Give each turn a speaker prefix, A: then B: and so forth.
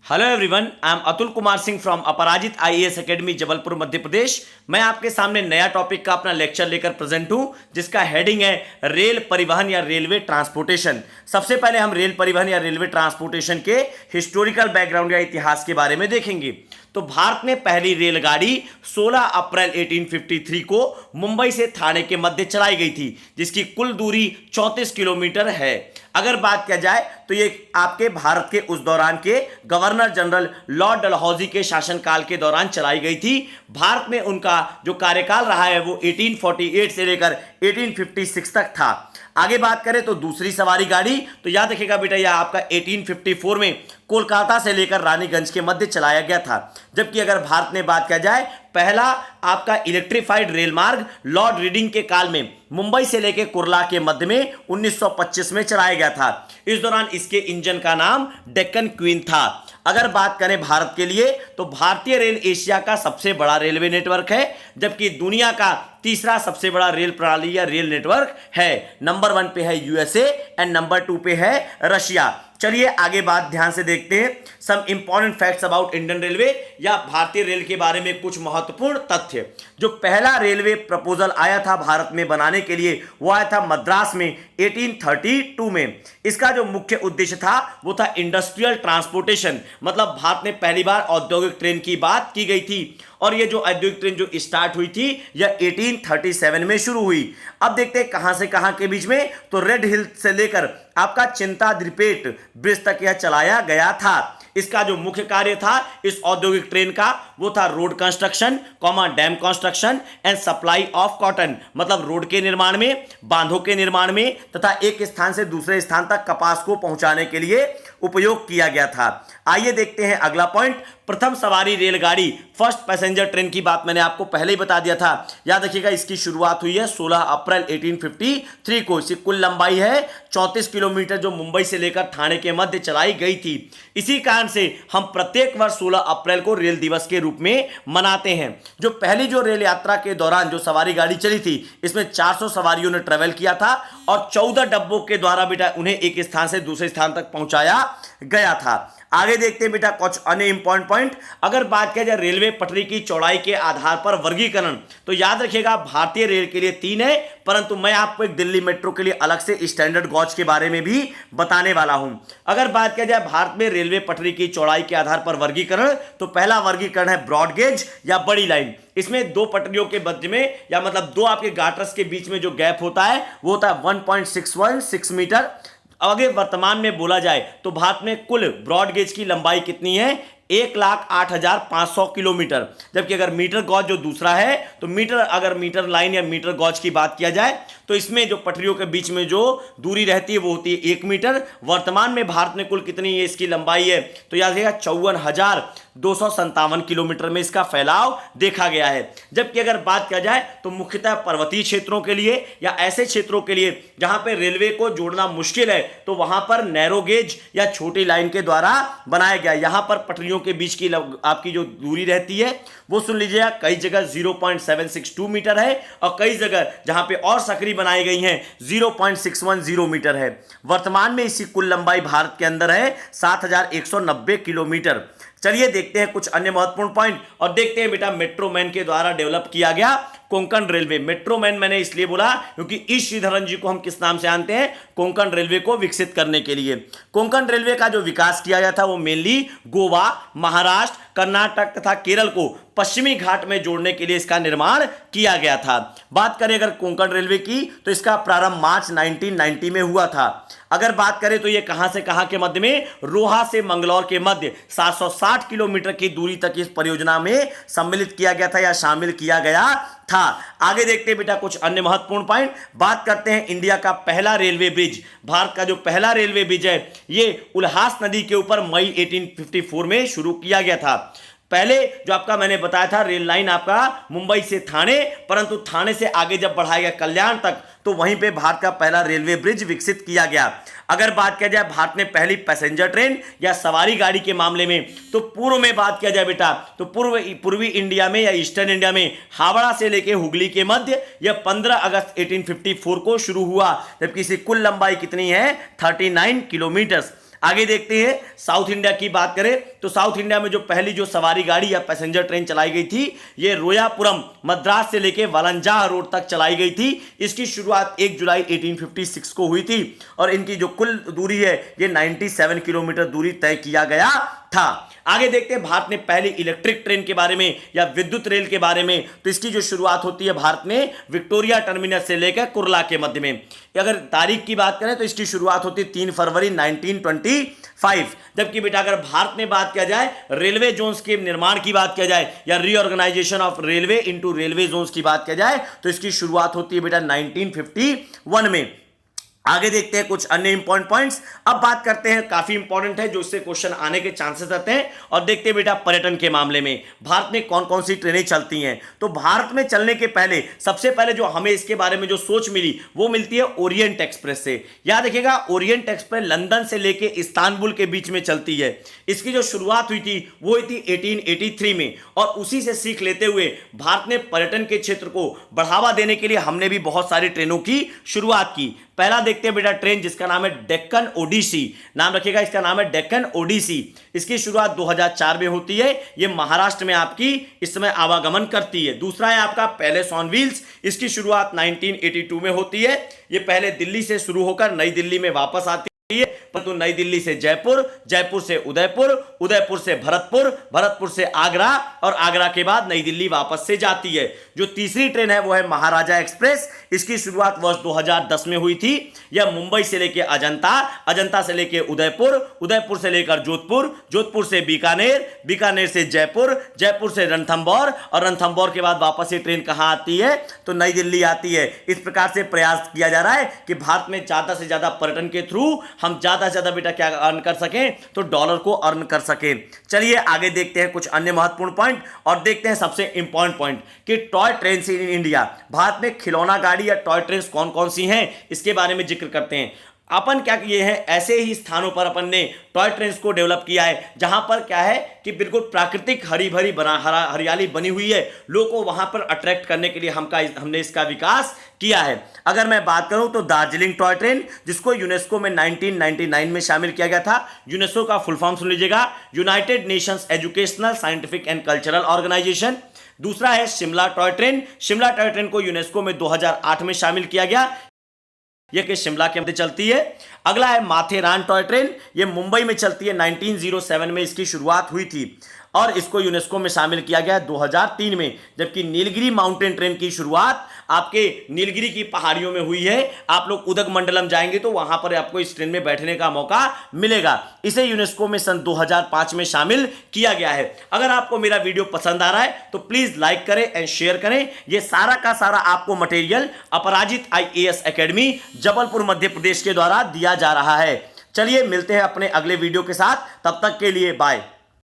A: Hello everyone, I am Atul Kumar Singh from अपराजित IAS academy Jabalpur Madhya Pradesh. मैं आपके सामने नया टॉपिक का अपना लेक्चर लेकर प्रेजेंट हूं, जिसका हेडिंग है रेल परिवहन या रेलवे ट्रांसपोर्टेशन। सबसे पहले हम रेल परिवहन या रेलवे ट्रांसपोर्टेशन के हिस्टोरिकल बैकग्राउंड या इतिहास के बारे में देखेंगे। तो भारत में पहली रेलगाड़ी 16 अप्रैल 1853 को मुंबई से ठाणे के मध्य चलाई गई थी, जिसकी कुल दूरी 34 किलोमीटर है। अगर बात किया जाए तो ये आपके भारत के उस दौरान के गवर्नर जनरल लॉर्ड डलहौजी के शासनकाल के दौरान चलाई गई थी। भारत में उनका जो कार्यकाल रहा है वो 1848 से लेकर 1856 तक था। आगे बात करें तो दूसरी सवारी गाड़ी, तो याद रखिएगा बेटा, यह आपका 1854 में कोलकाता से लेकर रानीगंज के मध्य चलाया गया था। जबकि अगर भारत में बात किया जाए, पहला आपका इलेक्ट्रीफाइड रेल मार्ग लॉर्ड रीडिंग के काल में मुंबई से लेकर कुर्ला के मध्य में 1925 में चलाया गया था। इस दौरान इसके इंजन का नाम डेक्कन क्वीन था। अगर बात करें भारत के लिए, तो भारतीय रेल एशिया का सबसे बड़ा रेलवे नेटवर्क है, जबकि दुनिया का तीसरा सबसे बड़ा रेल प्रणाली या रेल नेटवर्क है। नंबर 1 पे है यूएसए एंड नंबर 2 पे है रशिया। चलिए आगे बात ध्यान से देखते हैं। Some important facts about Indian railway या भारतीय रेल के बारे में कुछ महत्वपूर्ण तथ्य। जो पहला रेलवे प्रपोजल आया था भारत में बनाने के लिए, वो आया था मद्रास में 1832 में। इसका जो मुख्य उद्देश्य था वो था इंडस्ट्रियल ट्रांसपोर्टेशन, मतलब भारत में पहली बार औद्योगिक ट्रेन की बात की गई थी। और ये जो औद्योगिक ट्रेन जो स्टार्ट हुई थी यह 1837 में शुरू हुई। अब देखते हैं कहां से कहां के बीच में, तो रेड हिल से लेकर आपका चिंता द्रिपेट ब्रिज तक यह चलाया गया था। इसका जो मुख्य कार्य था इस औद्योगिक ट्रेन का, वो था road construction, dam construction and supply of cotton, मतलब रोड के निर्माण में, बांधों के निर्माण में तथा एक स्थान से दूसरे स्थान तक कपास को पहुंचाने के लिए उपयोग किया गया था। आइए देखते हैं अगला पॉइंट, प्रथम सवारी रेलगाड़ी, फर्स्ट पैसेंजर ट्रेन की बात मैंने आपको पहले ही बता दिया था। याद रखिएगा, इसकी शुरुआत हुई है 16 अप्रैल 1853 को। इसकी कुल लंबाई है 34 किलोमीटर, जो मुंबई से लेकर ठाणे के मध्य चलाई गई थी। इसी कारण से हम प्रत्येक वर्ष 16 अप्रैल को रेल दिवस के रूप में मनाते हैं। जो पहली जो रेल यात्रा के दौरान जो सवारी गाड़ी चली थी, इसमें 400 सवारियों ने ट्रेवल किया था और 14 डब्बों के द्वारा बेटा उन्हें एक स्थान से दूसरे स्थान तक पहुंचाया गया था। आगे देखते हैं बेटा कुछ अन्य इंपॉर्टेंट पॉइंट। अगर बात किया जाए रेलवे पटरी की चौड़ाई के आधार पर वर्गीकरण, तो याद रखिएगा भारतीय रेल के लिए 3 है, परंतु मैं आपको एक दिल्ली मेट्रो के लिए अलग से स्टैंडर्ड गॉज के बारे में भी बताने वाला हूं। अगर बात किया जाए भारत में रेलवे पटरी की चौड़ाई के आधार पर वर्गीकरण, तो पहला वर्गीकरण है ब्रॉड गेज या बड़ी लाइन। इसमें 2 पटरियों के मध्य में या मतलब 2 आपके गार्टर्स के बीच में जो गैप होता है वो होता है 1.616 मीटर। आगे वर्तमान में बोला जाए तो भारत में कुल ब्रॉड गेज की लंबाई कितनी है, 1,08,500 किलोमीटर। जबकि अगर मीटर गॉज जो दूसरा है, तो अगर मीटर लाइन या मीटर गॉज की बात किया जाए तो इसमें जो पटरियों के बीच में जो दूरी रहती है वो होती है 1 मीटर। वर्तमान में भारत में कुल कितनी है इसकी लंबाई है, तो याद रखिएगा 54,257 किलोमीटर में इसका फैलाव देखा गया है। जबकि अगर बात किया जाए तो मुख्यतः पर्वतीय क्षेत्रों के लिए या ऐसे क्षेत्रों के लिए जहां पे रेलवे को जोड़ना मुश्किल है, तो वहां पर नैरो गेज या छोटी लाइन के द्वारा बनाया गया। यहां पर पटरियों के बीच की आपकी जो दूरी रहती है वो सुन लीजिएगा, कई जगह 0.762 मीटर है और कई जगह जहां पे और सकरी बनाई गई हैं 0.610 मीटर है। वर्तमान में इसकी कुल लंबाई भारत के अंदर है 7,190 किलोमीटर। चलिए देखते हैं कुछ अन्य महत्वपूर्ण पॉइंट और देखते हैं बेटा मेट्रो मैन के द्वारा डेवलप किया गया कोंकण रेलवे। मेट्रो मैन मैंने इसलिए बोला क्योंकि ई श्रीधरन जी को हम किस नाम से जानते हैं, कोंकण रेलवे को विकसित करने के लिए। कोंकण रेलवे का जो विकास किया गया था वो मेनली गोवा, महाराष्ट्र, कर्नाटक तथा केरल को पश्चिमी घाट में जोड़ने के लिए इसका निर्माण किया गया था। बात करें अगर कोंकण रेलवे की, तो इसका प्रारंभ मार्च 1990 में हुआ था। अगर बात करें तो ये कहां से कहां के मध्य में, रोहा से मंगलौर के मध्य 760 किलोमीटर की दूरी तक इस परियोजना में सम्मिलित किया गया था या शामिल किया गया था। आगे देखते हैं बेटा कुछ अन्य महत्वपूर्ण पॉइंट। बात करते हैं इंडिया का पहला रेलवे ब्रिज। भारत का जो पहला रेलवे ब्रिज है ये उल्हास नदी के ऊपर मई 1854 में शुरू किया गया था। पहले जो आपका मैंने बताया था रेल लाइन आपका मुंबई से ठाणे, परंतु ठाणे से आगे जब बढ़ाया गया कल्याण तक, तो वहीं पे भारत का पहला रेलवे ब्रिज विकसित किया गया। अगर बात किया जाए भारत में पहली पैसेंजर ट्रेन या सवारी गाड़ी के मामले में, तो पूर्व में बात किया जाए बेटा, तो पूर्वी इंडिया में या ईस्टर्न इंडिया में हावड़ा से लेके हुगली के मध्य यह 15 अगस्त 1854 को शुरू हुआ, जबकि इसकी कुल लंबाई कितनी है 39 किलोमीटर। आगे देखते हैं साउथ इंडिया की बात करें तो साउथ इंडिया में जो पहली जो सवारी गाड़ी या पैसेंजर ट्रेन चलाई गई थी ये रोयापुरम मद्रास से लेके वालंजाह रोड तक चलाई गई थी। इसकी शुरुआत 1 जुलाई 1856 को हुई थी और इनकी जो कुल दूरी है ये 97 किलोमीटर दूरी तय किया गया था। आगे देखते हैं भारत में पहली इलेक्ट्रिक ट्रेन के बारे में या विद्युत रेल के बारे में। तो इसकी जो शुरुआत होती है भारत में विक्टोरिया टर्मिनस से लेकर कुर्ला के मध्य में। अगर तारीख की बात करें तो इसकी शुरुआत होती है 3 फरवरी 1925। जबकि बेटा अगर भारत में बात किया जाए रेलवे जोन्स के निर्माण की बात किया जाए या reorganization of railway into railway zones की बात किया जाए तो इसकी शुरुआत होती है बेटा 1951 में। आगे देखते हैं कुछ अन्य इंपॉर्टेंट पॉइंट्स। अब बात करते हैं काफी इंपॉर्टेंट है जो इससे क्वेश्चन आने के चांसेस रहते हैं और देखते हैं बेटा पर्यटन के मामले में भारत में कौन कौन सी ट्रेनें चलती हैं। तो भारत में चलने के पहले सबसे पहले जो हमें इसके बारे में जो सोच मिली वो मिलती है ओरिएंट एक्सप्रेस से। याद रखिएगा ओरिएंट एक्सप्रेस लंदन से लेके इस्तांबुल के बीच में चलती है। इसकी जो शुरुआत हुई थी वो हुई थी 1883 में और उसी से सीख लेते हुए भारत ने पर्यटन के क्षेत्र को बढ़ावा देने के लिए हमने भी बहुत सारी ट्रेनों की शुरुआत की। पहला देखते हैं बेटा ट्रेन जिसका नाम है डेक्कन ओडिसी। नाम रखिएगा इसका नाम है डेक्कन ओडिसी। इसकी शुरुआत 2004 में होती है। ये महाराष्ट्र में आपकी इस समय आवागमन करती है। दूसरा है आपका पैलेस ऑन व्हील्स। इसकी शुरुआत 1982 में होती है। ये पहले दिल्ली से शुरू होकर नई दिल्ली में वापस आती है परंतु नई दिल्ली से जयपुर, जयपुर से उदयपुर, उदयपुर से भरतपुर, भरतपुर से आगरा और आगरा के बाद नई दिल्ली वापस से जाती है। जो तीसरी ट्रेन है वो है महाराजा एक्सप्रेस। इसकी शुरुआत वर्ष 2010 में हुई थी। यह मुंबई से लेकर अजंता, अजंता से लेकर उदयपुर, उदयपुर से लेकर जोधपुर, जोधपुर से बीकानेर, बीकानेर से जयपुर, जयपुर से रणथंभौर और रणथंभौर के बाद वापस ये ट्रेन कहां आती है तो नई दिल्ली आती है। इस प्रकार से प्रयास किया जा रहा है कि भारत में ज्यादा से ज्यादा पर्यटन के थ्रू हम ज्यादा से ज्यादा बेटा क्या अर्न कर सकें तो डॉलर को अर्न कर सकें। चलिए आगे देखते हैं कुछ अन्य महत्वपूर्ण पॉइंट और देखते हैं सबसे इंपॉर्टेंट पॉइंट कि toy train in India. Bharat में खिलौना गाड़ी या टॉय ट्रेन कौन कौन सी हैं इसके बारे में जिक्र करते हैं। अपन क्या किए हैं ऐसे ही स्थानों पर अपन ने टॉय ट्रेन्स को डेवलप किया है जहां पर क्या है कि बिल्कुल प्राकृतिक हरी भरी हरियाली बनी हुई है। लोगों को वहां पर अट्रैक्ट करने के लिए हमने इसका विकास किया है। अगर मैं बात करूं तो दार्जिलिंग टॉय ट्रेन जिसको यूनेस्को में 1999 में शामिल किया गया था। यूनेस्को का फुल फॉर्म सुन लीजिएगा, United Nations Educational Scientific and Cultural Organization. दूसरा है Shimla toy train. Shimla toy train को यूनेस्को में 2008 में शामिल किया गया। यह कि शिमला के मध्य चलती है। अगला है माथेरान टॉय ट्रेन। यह मुंबई में चलती है। 1907 में इसकी शुरुआत हुई थी और इसको यूनेस्को में शामिल किया गया 2003 में। जबकि नीलगिरी माउंटेन ट्रेन की शुरुआत आपके नीलगिरी की पहाड़ियों में हुई है। आप लोग उदगमंडलम जाएंगे तो वहां पर आपको इस ट्रेन में बैठने का मौका मिलेगा। इसे यूनेस्को में सन 2005 में शामिल किया गया है। अगर आपको मेरा वीडियो पसंद आ रहा है तो प्लीज लाइक करें एंड शेयर करें। यह सारा का सारा आपको मटेरियल अपराजित IAS एकेडमी जबलपुर मध्य प्रदेश के द्वारा दिया जा रहा है। चलिए मिलते हैं अपने अगले वीडियो के साथ, तब तक के लिए बाय।